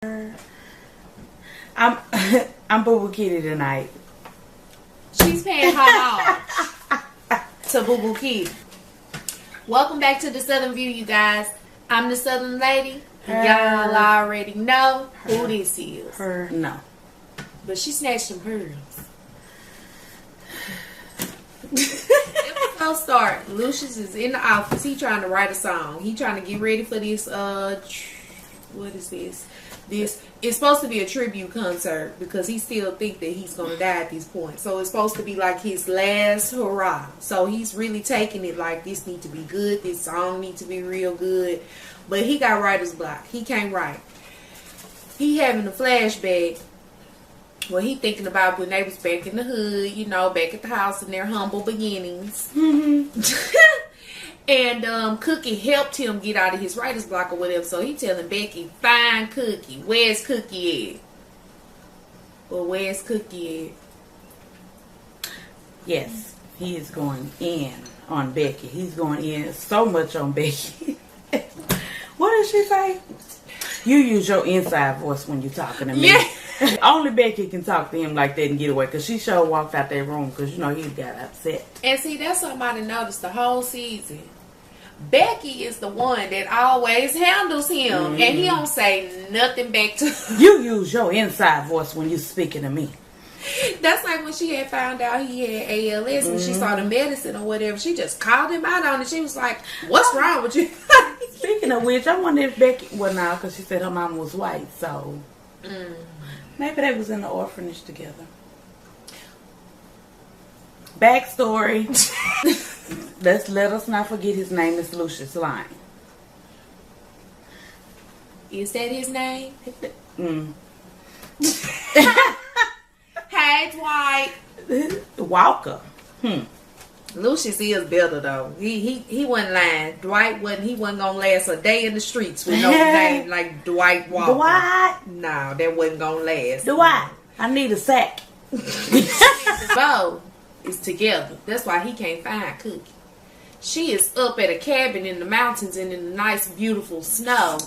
I'm I'm Boo Boo Kitty tonight. She's paying homage to Boo Boo Kitty. Welcome back to the Southern View, you guys. I'm the Southern Lady. Y'all already know who this is. Her, no. But she snatched some pearls. Episode start. Lucius is in the office. He trying to write a song. He trying to get ready for this. What is this? This it's supposed to be a tribute concert because he still think that he's gonna die at this point. So it's supposed to be like his last hurrah. So he's really taking it like this need to be good. This song need to be real good. But he got writer's block. He can't write. He having a flashback. Well, he thinking about when they was back in the hood, you know, back at the house in their humble beginnings. And Cookie helped him get out of his writer's block or whatever. So he telling Becky, find Cookie. Where's Cookie at? Well, where's Cookie at? Yes, he is going in on Becky. He's going in so much on Becky. What did she say? You use your inside voice when you're talking to me. Yeah. Only Becky can talk to him like that and get away. Because she sure walked out that room because, you know, he got upset. And see, that's somebody noticed the whole season. Becky is the one that always handles him. And he don't say nothing back to her. You use your inside voice when you're speaking to me. That's like when she had found out he had ALS and she saw the medicine or whatever. She just called him out on it. She was like, what's wrong with you? Speaking of which, I wonder if Becky, well, now, because she said her mom was white, so maybe they was in the orphanage together. Backstory. Let us not forget his name is Lucius Lyon. Is that his name? Hey, Dwight. Walker. Lucius is better though. He wasn't lying. Dwight wasn't gonna last a day in the streets with no name like Dwight Walker. Dwight? No, that wasn't gonna last. Dwight. I need a sack. Bo is together. That's why he can't find Cookie. She is up at a cabin in the mountains and in the nice, beautiful snow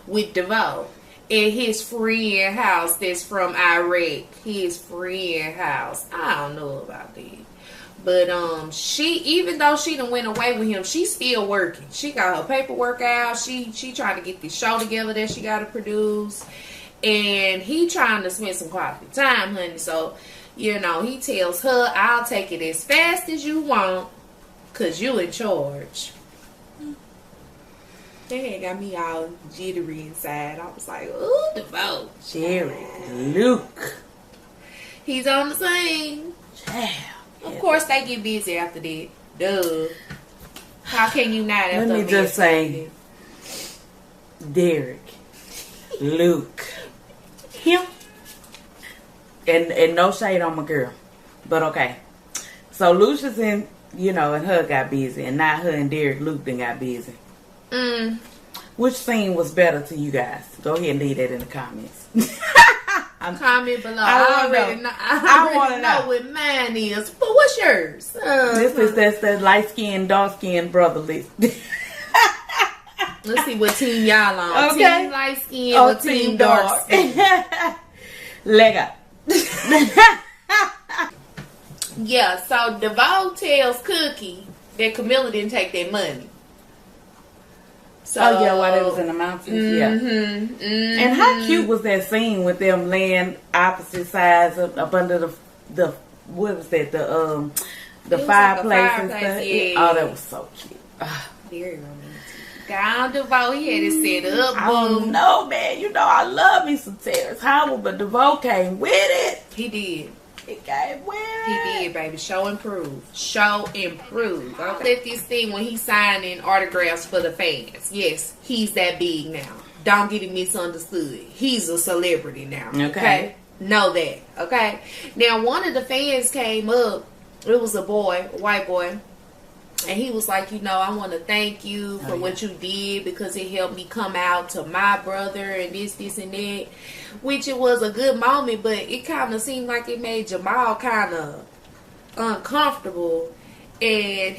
with DeVoe. At his friend house that's from Iraq. His friend house. I don't know about that. But she, even though she done went away with him, she's still working. She got her paperwork out. She trying to get this show together that she got to produce. And he trying to spend some quality time, honey. So, you know, he tells her, I'll take it as fast as you want. Because you in charge. That got me all jittery inside. I was like, ooh, DeVoe. Jerry, Luke. He's on the scene. Yeah. Of course, they get busy after that. Duh. How can you not? Let me just say, Derek, Luke, him, and no shade on my girl, but okay. So Lucius and her got busy, and now her and Derek Luke then got busy. Which scene was better to you guys? Go ahead and leave that in the comments. Comment below. I already want to know what mine is. But what's yours? That's the light skinned, dark skinned brother list. Let's see what team y'all on. Okay. Team light skin or team dark skin? Leg up. Yeah, so DeVoe tells Cookie that Camilla didn't take their money. So, while they was in the mountains, And how cute was that scene with them laying opposite sides up under the what was that, the fireplace and stuff? Yeah. Oh, that was so cute. Very romantic. Down DeVoe, he had it set up. I don't know, man. I love me some Terrence Howard, but DeVoe came with it. He did. He came with it. He did, baby. Show improve. Show improve. Okay. Let this thing when he's signing autographs for the fans. Yes, he's that big now. Don't get it misunderstood. He's a celebrity now. Okay? Know that. Okay? Now, one of the fans came up. It was a boy, a white boy. And he was like, I want to thank you for what you did because it helped me come out to my brother and this, and that. Which it was a good moment, but it kind of seemed like it made Jamal kind of uncomfortable. And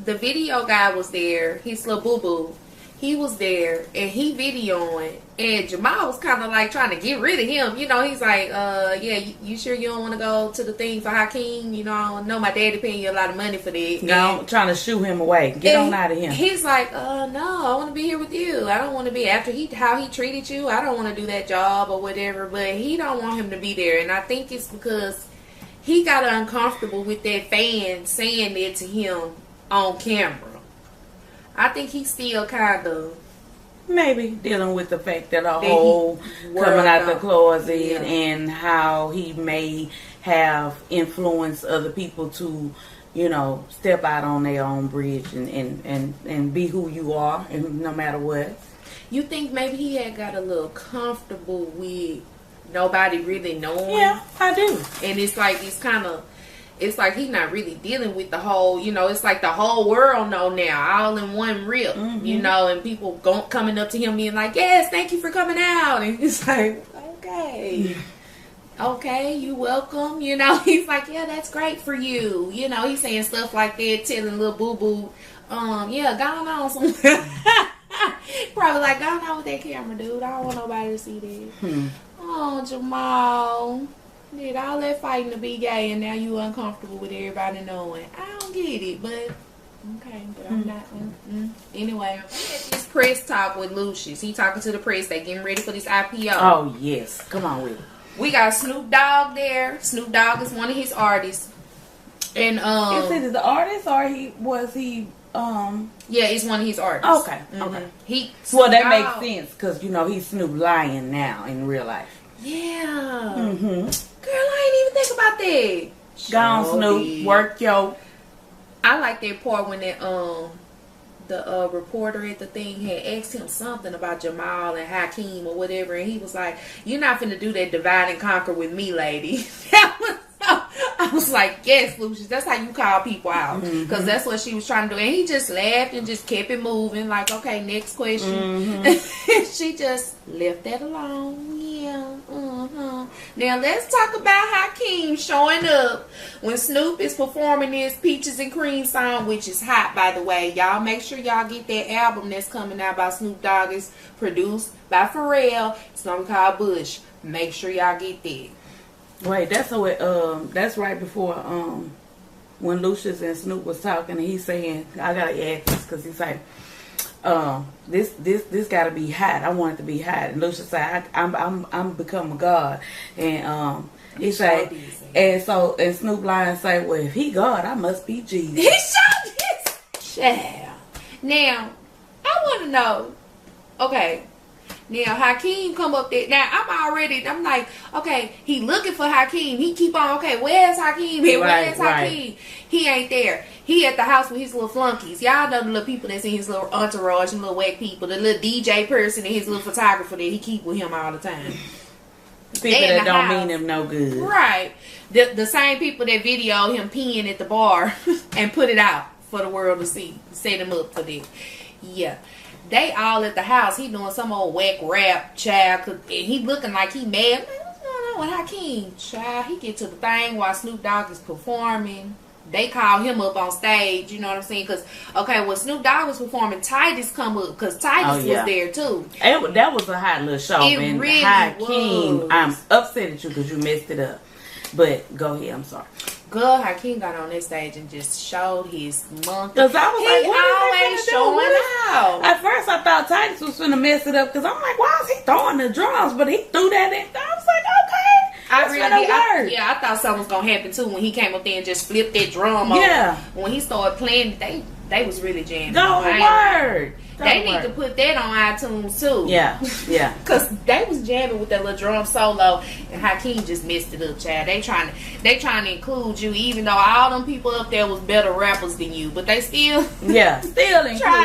the video guy was there. He's little boo-boo. he was there and he videoing, and Jamal was kind of like trying to get rid of him. You know, he's like, yeah, you sure you don't want to go to the thing for Hakeem? You know, I know my daddy paying you a lot of money for that. No, trying to shoo him away. Get on out of here. He's like, no, I want to be here with you. I don't want to be after how he treated you. I don't want to do that job or whatever. But he don't want him to be there, and I think it's because he got uncomfortable with that fan saying that to him on camera. I think he's still kind of maybe dealing with the fact that a whole coming out the closet and how he may have influenced other people to, you know, step out on their own bridge and be who you are, and no matter what. You think maybe he had got a little comfortable with nobody really knowing? Yeah, I do. And it's like it's like he's not really dealing with the whole, you know, it's like the whole world know now, all in one rip, you know, and people coming up to him being like, yes, thank you for coming out. And he's like, okay, you welcome. You know, he's like, yeah, that's great for you. You know, he's saying stuff like that, telling little boo-boo, yeah, go on somewhere. Probably like, go on with that camera, dude. I don't want nobody to see that. Oh, Jamal. Did all that fighting to be gay, and now you uncomfortable with everybody knowing. I don't get it, but okay, but I'm not. Anyway, we had this press talk with Lucius. He talking to the press. They getting ready for this IPO. Oh yes, come on with it. We got Snoop Dogg there. Snoop Dogg is one of his artists, and is it the artist or was he? Yeah, it's one of his artists. Okay, okay. That makes sense because you know he's Snoop Lion now in real life. Yeah. Girl, I ain't even think about that. Go on, Snoop. Work yo. I like that part when that the reporter at the thing had asked him something about Jamal and Hakeem or whatever, and he was like, "You're not finna do that divide and conquer with me, lady." I was like, yes, Lucius, that's how you call people out, because that's what she was trying to do. And he just laughed and just kept it moving, like, okay, next question. She just left that alone. Yeah. Now let's talk about Hakeem showing up when Snoop is performing his Peaches and Cream song, which is hot, by the way. Y'all make sure y'all get that album that's coming out by Snoop Dogg. It's produced by Pharrell. It's gonna be called Bush. Make sure y'all get that. Wait, that's right before when Lucius and Snoop was talking, and he's saying, I gotta add this because he's like, this gotta be hot. I want it to be hot. And Lucius said, I'm become a god, and he said, and Snoop Lion say, well, if he God, I must be Jesus. He showed this. Child. Now, I want to know. Okay. Now, Hakeem come up there. Now, I'm like, okay, he looking for Hakeem. He keep on, okay, where's Hakeem? Where's Hakeem? He ain't there. He at the house with his little flunkies. Y'all know the little people that's in his little entourage and little whack people. The little DJ person and his little photographer that he keep with him all the time. People that don't mean him no good. Right. The same people that video him peeing at the bar and put it out for the world to see. Set him up for that. Yeah. They all at the house. He doing some old whack rap, child. And he looking like he mad. Man, what's going on with Hakeem? Child, he get to the thing while Snoop Dogg is performing. They call him up on stage. You know what I'm saying? Because, okay, when Snoop Dogg was performing, Titus come up. Because Titus was there, too. That was a hot little show. It really Hakeem, was. I'm upset at you because you messed it up. But go ahead. I'm sorry. Girl, Hakeem got on that stage and just showed his monkey. Because I was like, what is he always showing out? At first, I thought Titus was finna mess it up because I'm like, why is he throwing the drums? But he threw that in. I was like, okay. I thought something was going to happen too when he came up there and just flipped that drum over. Yeah. When he started playing, they was really jamming. They need to put that on iTunes too. Yeah. Because they was jamming with that little drum solo, and Hakeem just messed it up, child. They trying to include you, even though all them people up there was better rappers than you, but they still trying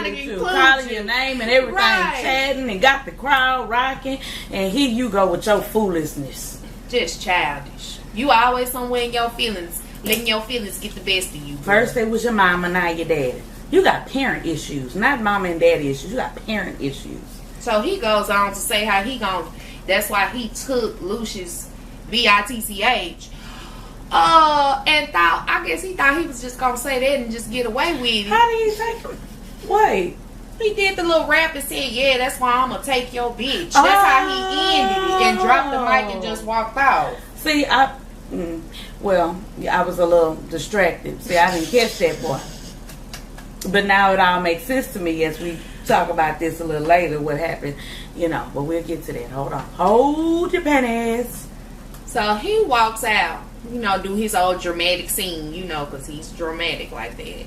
to include calling your name and everything, chatting and got the crowd rocking, and here you go with your foolishness. Just childish. You always somewhere in your feelings, letting your feelings get the best of you. Bro. First it was your mama, now your daddy. You got parent issues, not mama and daddy issues. You got parent issues. So he goes on to say how that's why he took Lucius VITCH. And I guess he thought he was just gonna say that and just get away with it. How did he take him? Wait. He did the little rap and said, yeah, that's why I'm going to take your bitch. That's how he ended it and dropped the mic and just walked out. See, I was a little distracted. See, I didn't catch that part. But now it all makes sense to me as we talk about this a little later, what happened, but we'll get to that. Hold on. Hold your panties. So he walks out, do his old dramatic scene, because he's dramatic like that.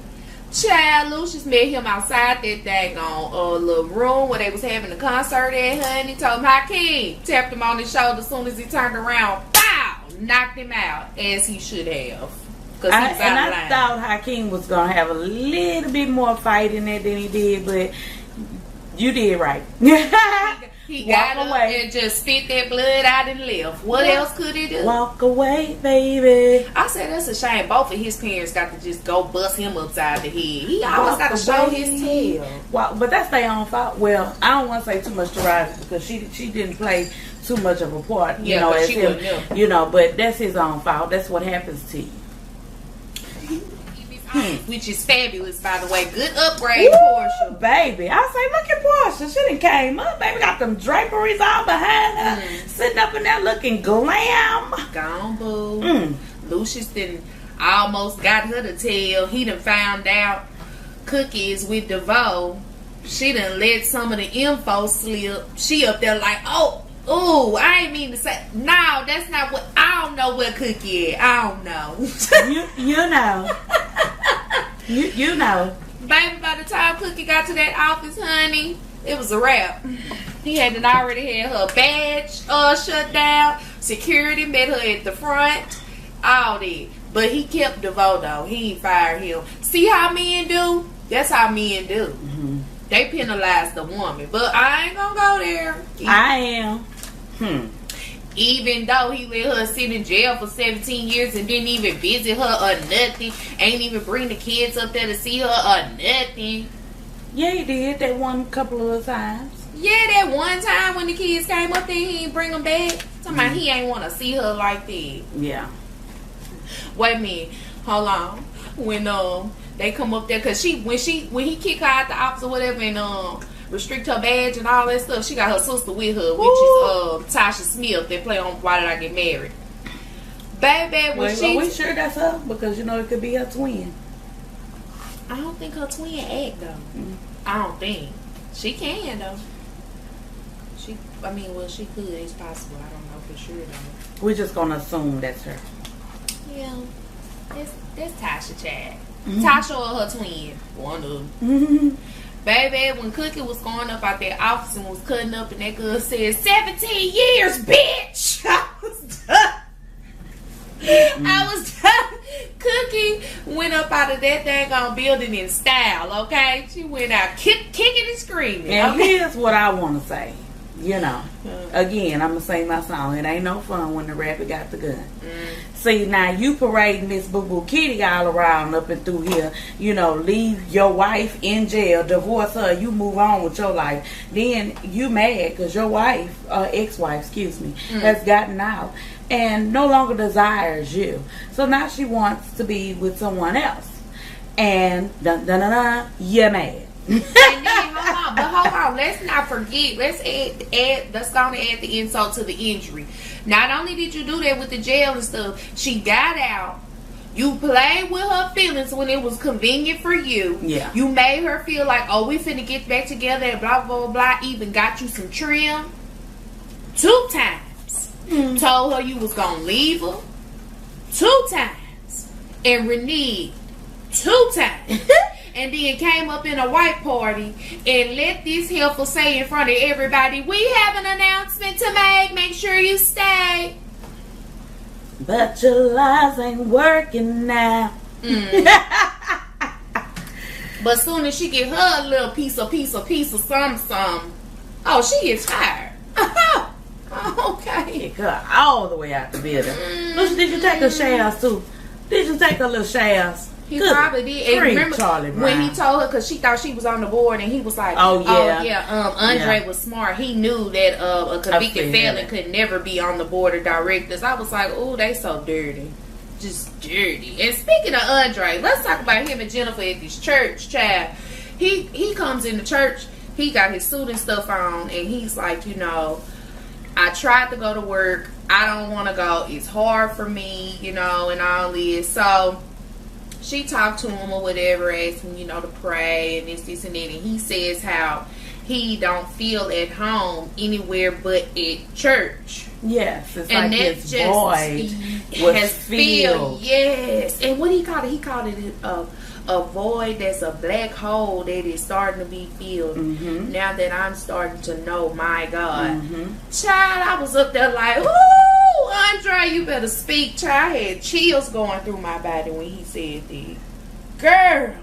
Child, Lucius met him outside that daggone little room where they was having a concert at, honey. Told him, Hakeem, tapped him on his shoulder as soon as he turned around. Pow! Knocked him out, as he should have. I thought Hakeem was going to have a little bit more fight in it than he did, but you did right. He got away and just spit that blood out and left. What else could he do? Walk away, baby. I said that's a shame. Both of his parents got to just go bust him upside the head. He always got to show his tail. Well, but that's their own fault. Well, I don't want to say too much to Riley because she didn't play too much of a part. As she him. wouldn't. But that's his own fault. That's what happens to you. Which is fabulous, by the way. Good upgrade, Portia. Baby. I say, look at Portia. She done came up, baby. Got them draperies all behind her. Sitting up in there looking glam. Gone, boo. Lucius done almost got her to tell. He done found out Cookie is with DeVoe. She done let some of the info slip. She up there like, oh, I ain't mean to say. No, that's not what. I don't know where Cookie is. I don't know. You know. You know. Baby, by the time Cookie got to that office, honey, it was a wrap. He had already had her badge shut down. Security met her at the front. All that. But he kept DeVoe, though. He ain't fired him. See how men do? That's how men do. Mm-hmm. They penalize the woman. But I ain't gonna go there. I am. Even though he let her sit in jail for 17 years and didn't even visit her or nothing. Ain't even bring the kids up there to see her or nothing. Yeah, he did. That one couple of times. Yeah, that one time when the kids came up there, he didn't bring them back. Somebody he ain't want to see her like that. Yeah. Wait a minute. Hold on. When they come up there, because when he kick her out the office or whatever and restrict her badge and all that stuff, she got her sister with her, which is Tasha Smith. They play on Why Did I Get Married? Baby, are we sure that's her? Because it could be her twin. I don't think her twin act though. I don't think she can though. She could. It's possible. I don't know for sure though. We're just gonna assume that's her. Yeah, that's Tasha Chad. Tasha or her twin, one of them. Baby, when Cookie was going up out that office and was cutting up, and that girl said, 17 years, bitch! I was done. Cookie went up out of that daggone building in style, okay? She went out kicking and screaming. And here's what I want to say. Again, I'm going to sing my song. It ain't no fun when the rabbit got the gun. See, now you parading Miss Boo Boo Kitty all around up and through here. Leave your wife in jail, divorce her, you move on with your life. Then you mad because your wife, ex-wife, has gotten out and no longer desires you. So now she wants to be with someone else. And you're mad. And then hold on, let's not forget, let's go and add the insult to the injury. Not only did you do that with the jail and stuff, she got out. You played with her feelings when it was convenient for you. Yeah. You made her feel like, we finna get back together and blah, blah, blah, blah. Even got you some trim. 2 times. Told her you was gonna leave her. 2 times. And reneged 2 times. And then came up in a white party and let this heifer say in front of everybody, we have an announcement to make. Make sure you stay. But your lies ain't working now. But soon as she get her little piece of something, she gets fired. Okay. Cut all the way out the building. Lucy, did you take her shafts too? Did you take her little shafts? He probably did. And remember when he told her, because she thought she was on the board, and he was like, Andre was smart. He knew that a convicted felon could never be on the board of directors. I was like, they so dirty. Just dirty. And speaking of Andre, let's talk about him and Jennifer at this church, child. he comes into church. He got his suit and stuff on, and he's like, you know, I tried to go to work. I don't want to go. It's hard for me, you know, and all this. So she talked to him or whatever, asked him, you know, to pray and this and that. And he says how he don't feel at home anywhere but at church. Yes, it's and like his void was filled. Yes, and what he called it? He called it a void that's a black hole that is starting to be filled. Mm-hmm. Now that I'm starting to know my God. Mm-hmm. Child, I was up there like, ooh, Andre, you better speak. Child, I had chills going through my body when he said that. Girl,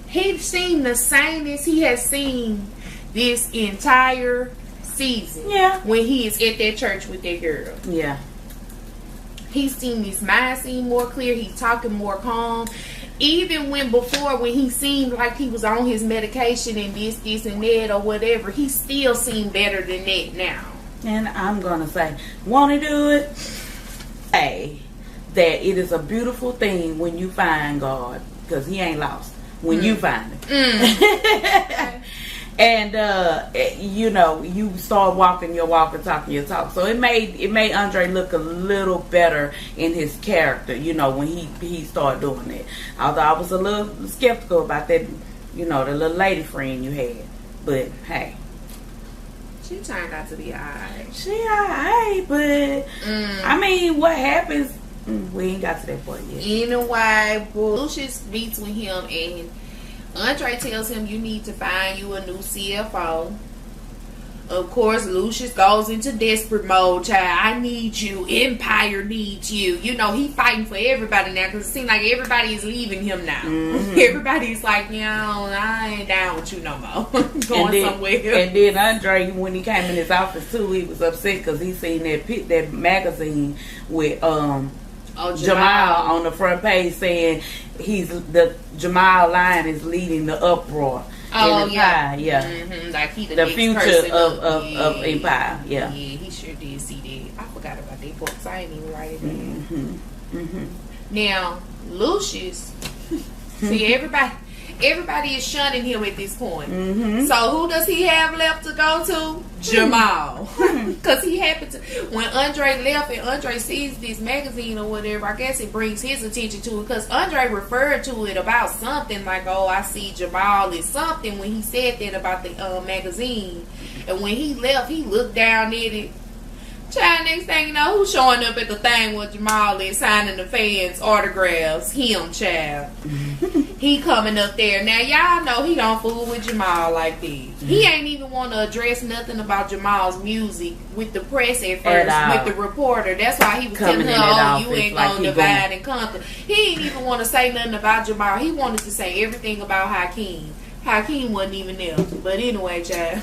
he seemed the same as he has seen this entire season. Yeah. When he is at that church with that girl. Yeah. He's seen his mind seem more clear. He's talking more calm. Even when he seemed like he was on his medication and this and that or whatever, he still seemed better than that now. And I'm going to say, want to do it? Say that it is a beautiful thing when you find God, because he ain't lost when you find him. And you know, you start walking your walk and talking your talk. So it made Andre look a little better in his character, you know, when he started doing it. Although I was a little skeptical about that, you know, the little lady friend you had. But hey, she turned out to be alright. She alright, but I mean, what happens? We ain't got to that point yet. Anyway, Lucius meets with him and Andre tells him you need to find you a new CFO. Of course, Lucius goes into desperate mode. Child, I need you. Empire needs you. You know, he fighting for everybody now because it seems like everybody is leaving him now. Mm-hmm. Everybody's like, you know, I ain't down with you no more. Going somewhere. And then Andre, when he came in his office too, he was upset because he seen that magazine with Jamal on the front page saying Jamal Lyon is leading the uproar. Oh yeah. Mm-hmm. Like he the future of Empire. Yeah, he sure did see that. I forgot about that part, so I ain't even write it down. Mm-hmm. Mm-hmm. Now Lucius, see everybody is shunning him at this point. Mm-hmm. So who does he have left to go to? Jamal. Because he happened to, when Andre left and Andre sees this magazine or whatever, I guess it brings his attention to it because Andre referred to it about something like, oh, I see Jamal is something when he said that about the magazine. And when he left, he looked down at it. Child, next thing you know, who's showing up at the thing with Jamal is signing the fans' autographs? Him, child. He coming up there. Now, y'all know he don't fool with Jamal like this. He ain't even want to address nothing about Jamal's music with the press at first, with the reporter. That's why he was telling her, oh, you ain't like going to divide and conquer. He ain't even want to say nothing about Jamal. He wanted to say everything about Hakeem. Hakeem wasn't even there. But anyway, child.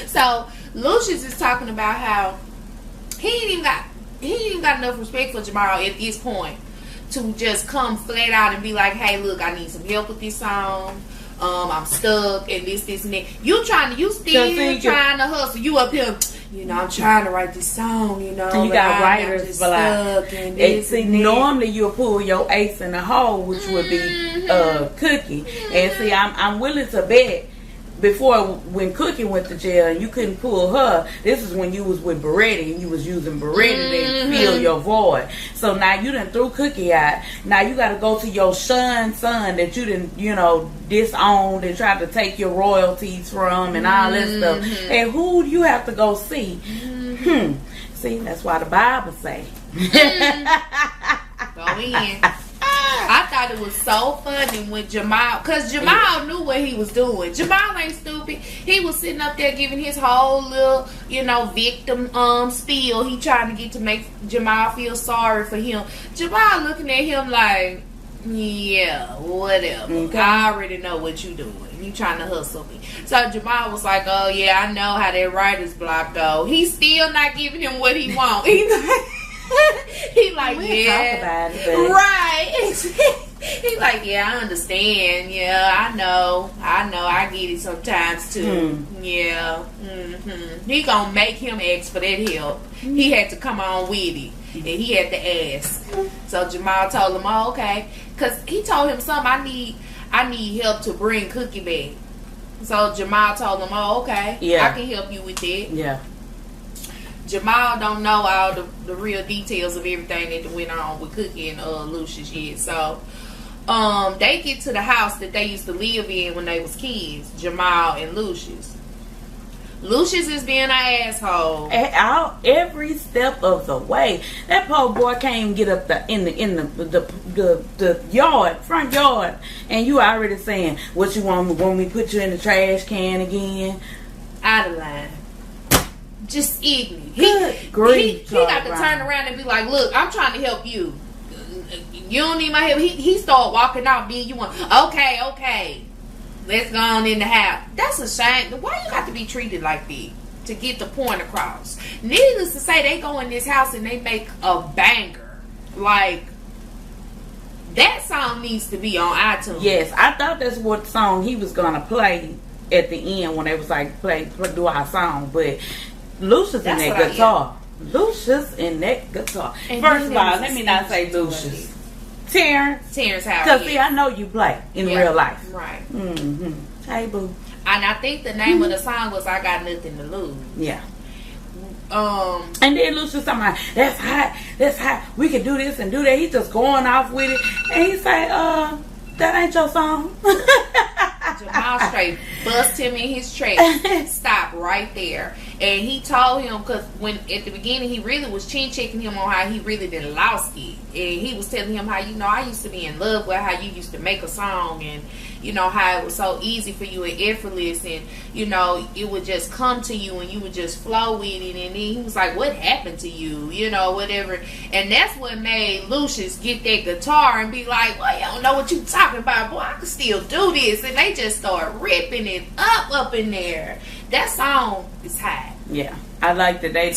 So, Lucius is talking about how he ain't even got enough respect for Jamal at this point to just come flat out and be like, hey, look, I need some help with this song. I'm stuck and this and that. You still trying to hustle. You up here, you know, I'm trying to write this song, you know. And you got writers for like, normally you'll pull your ace in the hole, which would be Cookie. And see, I'm willing to bet before, when Cookie went to jail and you couldn't pull her, this is when you was with Beretti and you was using Beretti to fill your void. So now you done threw Cookie out. Now you got to go to your son that you didn't, you know, disowned and tried to take your royalties from and all that stuff. And who do you have to go see? See, that's why the Bible say. Go in. I thought it was so funny when Jamal, because Jamal knew what he was doing. Jamal ain't stupid. He was sitting up there giving his whole little, you know, victim spiel. He trying to get to make Jamal feel sorry for him. Jamal looking at him like, yeah, whatever. Okay. I already know what you doing. You trying to hustle me. So Jamal was like, oh yeah, I know how that writer's block go. He's still not giving him what he wants. He like, yeah, talk about it, right. He like, yeah, I understand. Yeah, I know. I get it sometimes too. Yeah. He gonna make him ask for that help. He had to come on with it, and he had to ask. So Jamal told him, oh, okay, because he told him something. I need help to bring Cookie back. So Jamal told him, oh, okay, I can help you with that. Yeah. Jamal don't know all the real details of everything that went on with Cookie and Lucius yet. So they get to the house that they used to live in when they was kids, Jamal and Lucius. Lucius is being an asshole every step of the way. That poor boy can't even get up in the yard, front yard, and you already saying what you want when we put you in the trash can again. Out of line. Just ignorant. He got to turn around and be like, look, I'm trying to help you. You don't need my help. He started walking out, being you want. Okay. Let's go on in the house. That's a shame. Why you got to be treated like that? To get the point across. Needless to say, they go in this house and they make a banger. Like, that song needs to be on iTunes. Yes, I thought that's what song he was gonna play at the end when they was like do our song, but Lucius in that guitar. Lucius in that guitar. And first of all, let me not say Lucius. Terrence Howard. Because see, I know you play in real life. Right. Hey, boo. And I think the name of the song was I Got Nothing to Lose. Yeah. And then Lucius talking about, that's hot, we can do this and do that. He just going off with it. And he say, that ain't your song. Jamal straight bust him in his track. Stop right there. And he told him, because when at the beginning he really was chin checking him on how he really done lost it. And he was telling him how, I used to be in love with how you used to make a song, and how it was so easy for you and effortless, and it would just come to you and you would just flow with it. And then he was like, what happened to you, whatever. And that's what made Lucius get that guitar and be like, well, you don't know what you talking about, boy, I can still do this. And they just start ripping it up in there. That song is hot. Yeah, I like that they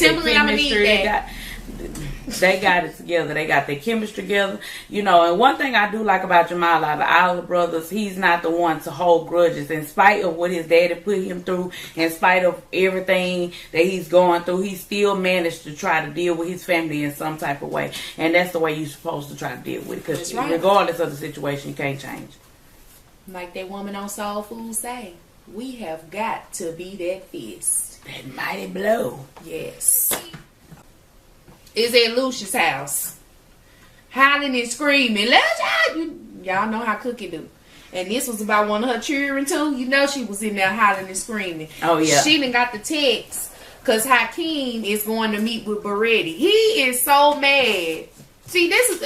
they got it together. They got their chemistry together. And one thing I do like about Jamal, out of all the brothers, he's not the one to hold grudges. In spite of what his daddy put him through, in spite of everything that he's going through, he still managed to try to deal with his family in some type of way. And that's the way you're supposed to try to deal with it. Because regardless of the situation, you can't change. Like that woman on Soul Food say, we have got to be that fist. That mighty blow. Yes. Is at Lucius' house. Howling and screaming. Y'all know how Cookie do. And this was about one of her children too. She was in there howling and screaming. Oh, yeah. She done got the text because Hakeem is going to meet with Beretti. He is so mad. See, this is...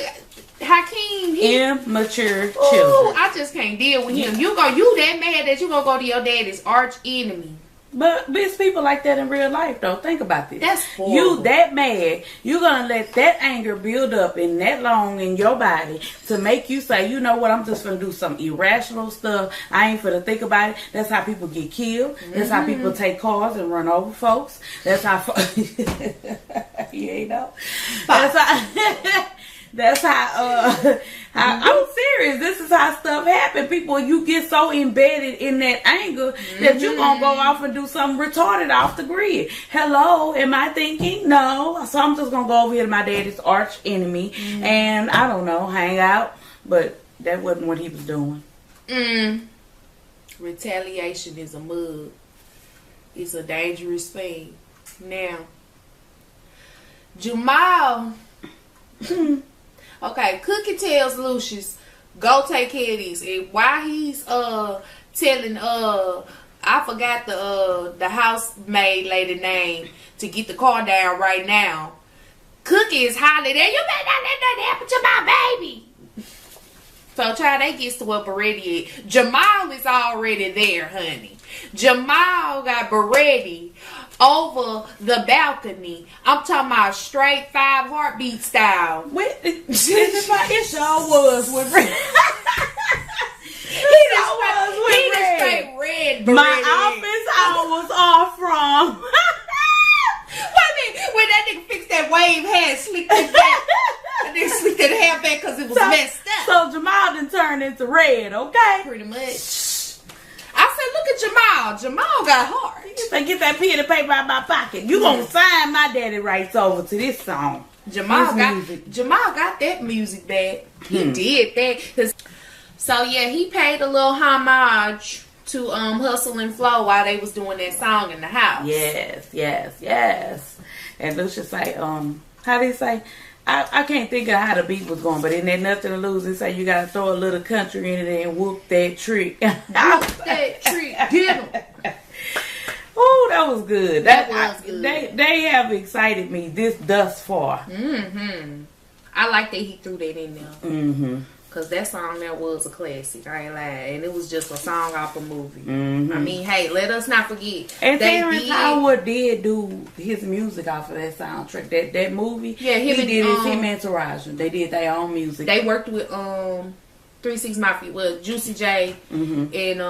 Hakeem, immature children. I just can't deal with him. You that mad that you gonna go to your daddy's arch enemy. But there's people like that in real life, though. Think about this. That's horrible. You that mad, you're gonna let that anger build up in that long in your body to make you say, you know what, I'm just gonna do some irrational stuff. I ain't finna think about it. That's how people get killed. That's how people take cars and run over folks. That's how That's how That's how, I'm serious. This is how stuff happen. People, you get so embedded in that anger that you're going to go off and do something retarded off the grid. Hello, am I thinking? No. So I'm just going to go over here to my daddy's arch enemy and, I don't know, hang out. But that wasn't what he was doing. Retaliation is a mug. It's a dangerous thing. Now, Jamal... Okay, Cookie tells Lucius, go take care of these. And while he's telling I forgot the housemaid lady name to get the car down right now, Cookie is hollering there, you better not let that happen to my baby. So child, that gets to what Beretti is. Jamal is already there, honey. Jamal got Beretti over the balcony. I'm talking about straight 5 heartbeat style. It sure was with red. He was straight red. My office hours are from. Wait a minute. When that nigga fixed that wave hair, slicked it back. That nigga slicked that hair back because it was messed up. So Jamal done turned into red, okay? Pretty much. I said, look at Jamal. Jamal got heart. You say, get that pen and paper out my pocket. You gonna sign my daddy rights over to this song. Jamal got that music back. He did that. So yeah, he paid a little homage to Hustle and Flow while they was doing that song in the house. Yes. And Lucius say, how do you say? I can't think of how the beat was going, but in there Nothing to Lose, they say you gotta throw a little country in it and whoop that trick. Whoop that trick, get him. Oh, that was good. That was good. They have excited me thus far. Mm-hmm. I like that he threw that in there. Mm-hmm. Because that song there was a classic, I ain't lying. And it was just a song off a movie. Mm-hmm. I mean, hey, let us not forget. And Terrence Howard did do his music off of that soundtrack. That movie. Yeah, him and Taraji. They did their own music. They worked with 3-6 Mafia, with Juicy J, and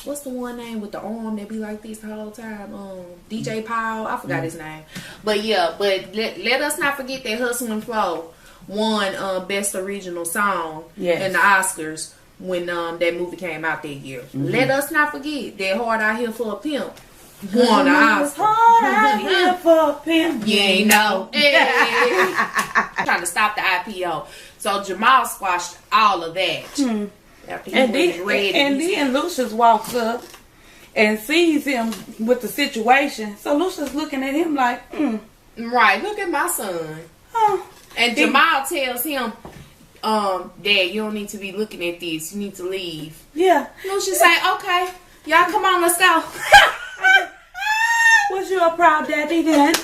what's the one name with the arm that be like this the whole time? DJ Powell. I forgot his name. But yeah, let us not forget that Hustle and Flow won Best Original Song in the Oscars when that movie came out that year. Let us not forget that Hard Out Here for a Pimp won the Oscar. Hard Out Here for a Pimp. You ain't know. Trying to stop the IPO. So Jamal squashed all of that. And then Lucius walks up and sees him with the situation. So Lucius looking at him like, right, look at my son. Oh. And Jamal tells him, Dad, you don't need to be looking at this. You need to leave. Yeah. Lucius say, okay, y'all come on, let's go. Was you a proud daddy then?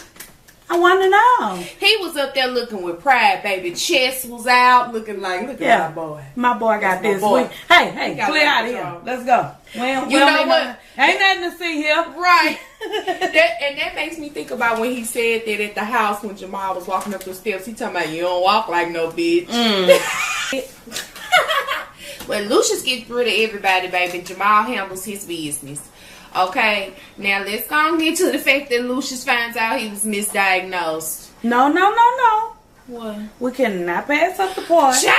I want to know. He was up there looking with pride, baby. Chest was out, looking like, look at my boy. My boy got this. Hey, clear out of here. Let's go. You know what? Ain't nothing to see here. Right. that makes me think about when he said that at the house when Jamal was walking up the steps. He talking about, you don't walk like no bitch. But Lucius gets rid of everybody, baby. Jamal handles his business. Okay, now let's go and get to the fact that Lucius finds out he was misdiagnosed. No. What? We cannot pass up the part. Child,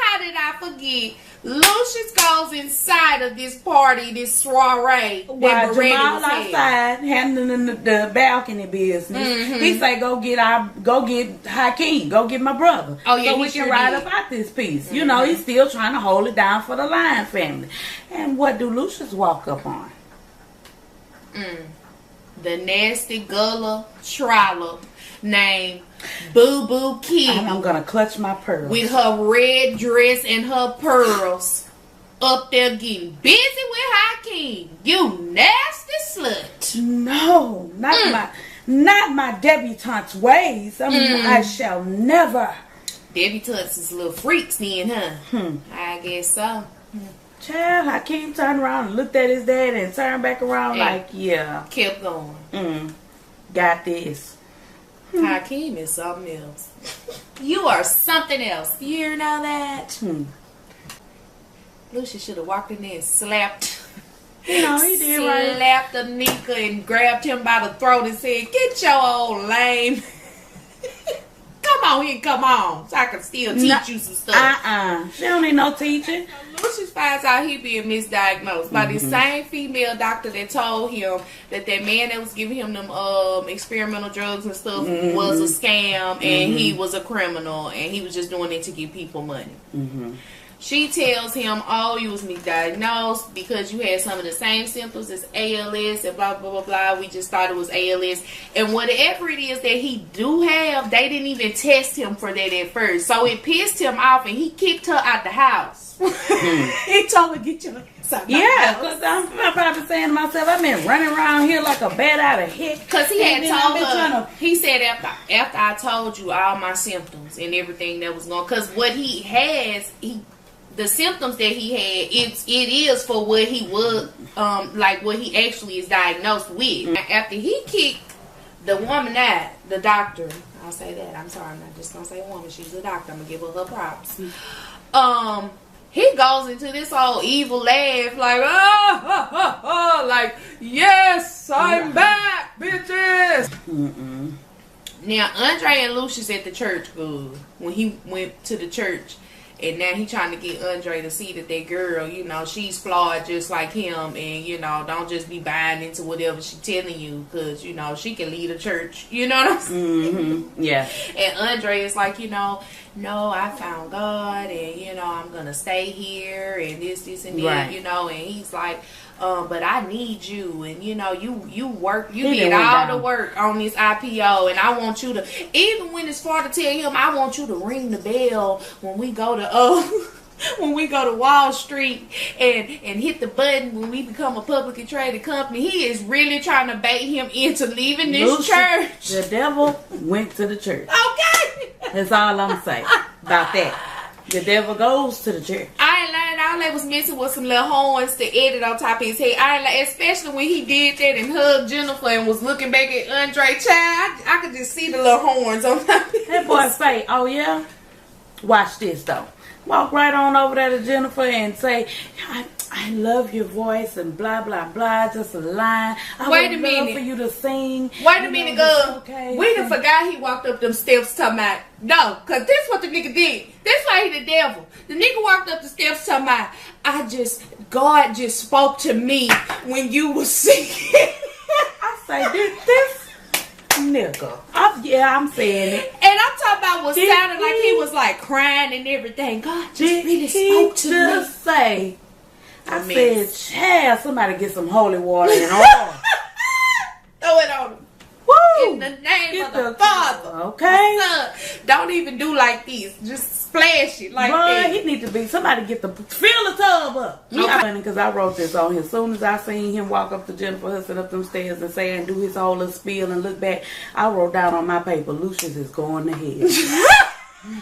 how did I forget? Lucius goes inside of this party, this soiree. While Jamal outside handling the balcony business, he say, go get Hakeem, go get my brother. Oh yeah, so we can ride about this piece. You know, he's still trying to hold it down for the Lion family. And what do Lucius walk up on? The nasty gullah trollop named Boo Boo Key. And I'm gonna clutch my pearls. With her red dress and her pearls up there getting busy with Hakeem. You nasty slut. No, not my debutante's ways. I shall never. Debutantes is little freaks then, huh? I guess so. Child, Hakeem turned around and looked at his dad and turned back around like, yeah. Kept going. Got this. Hakeem is something else. You are something else. You know that? Lucius should have walked in there and slapped. No, he did right. Slapped the Nika and grabbed him by the throat and said, "Get your old lame. Come on, so I can still teach you some stuff." She don't need no teaching. Lucius finds out he being misdiagnosed by the same female doctor that told him that man that was giving him them experimental drugs and stuff was a scam and he was a criminal and he was just doing it to give people money. She tells him, "Oh, you was misdiagnosed because you had some of the same symptoms as ALS and blah, blah, blah, blah. We just thought it was ALS. And whatever it is that he do have, they didn't even test him for that at first. So it pissed him off and he kicked her out the house." He told her, "Get your ass out the house." Because I'm probably saying to myself, I've been running around here like a bat out of heck. Because he had told her, he said, after I told you all my symptoms and everything that was going, because what he has, the symptoms that he had, it is for what he was, like what he actually is diagnosed with. After he kicked the woman out, the doctor, I'll say that, I'm sorry, I'm not just gonna say woman, she's a doctor, I'm gonna give her props. He goes into this old evil laugh, like, like, yes, I'm back, bitches. Now, Andre and Lucius at the church, when he went to the church, And now he trying to get Andre to see that girl, you know, she's flawed just like him. And, you know, don't just be buying into whatever she telling you. Because, you know, she can lead a church. You know what I'm saying? Mm-hmm. Yeah. And Andre is like, you know, no, I found God. And, you know, I'm going to stay here. And this, and that, right. you know. And he's like, but I need you, and you know, you work, you did all the work on this IPO, and I want you to, even when it's far to tell him, I want you to ring the bell when we go to when we go to Wall Street and hit the button when we become a publicly traded company. He is really trying to bait him into leaving this church. The devil went to the church. Okay, that's all I'm saying about that. The devil goes to the church. I ain't lying. All that was missing was some little horns to edit on top of his head. I ain't lying, especially when he did that and hugged Jennifer and was looking back at Andre. Child, I could just see the little horns on top of his head. That boy say, oh yeah? Watch this though. Walk right on over there to Jennifer and say, I love your voice and blah, blah, blah. Just a line. Wait a minute. Love for you to sing. Wait a minute, girl. Okay. We done forgot he walked up them steps talking about, no, because this what the nigga did. That's why he the devil. The nigga walked up the steps talking about, God just spoke to me when you was singing. I say, this nigga. I'm saying it. And I'm talking about what sounded like he was like crying and everything. God just really spoke to me. Say, I said, child, somebody get some holy water and oil. Throw it on him. Woo! In the name of the Father. Okay. Son, don't even do like this. Just splash it like that. He need to be, somebody get fill the tub up. Okay. Because I wrote this on here. As soon as I seen him walk up to Jennifer Hudson up them stairs and say and do his whole little spiel and look back, I wrote down on my paper, Lucius is going to hell.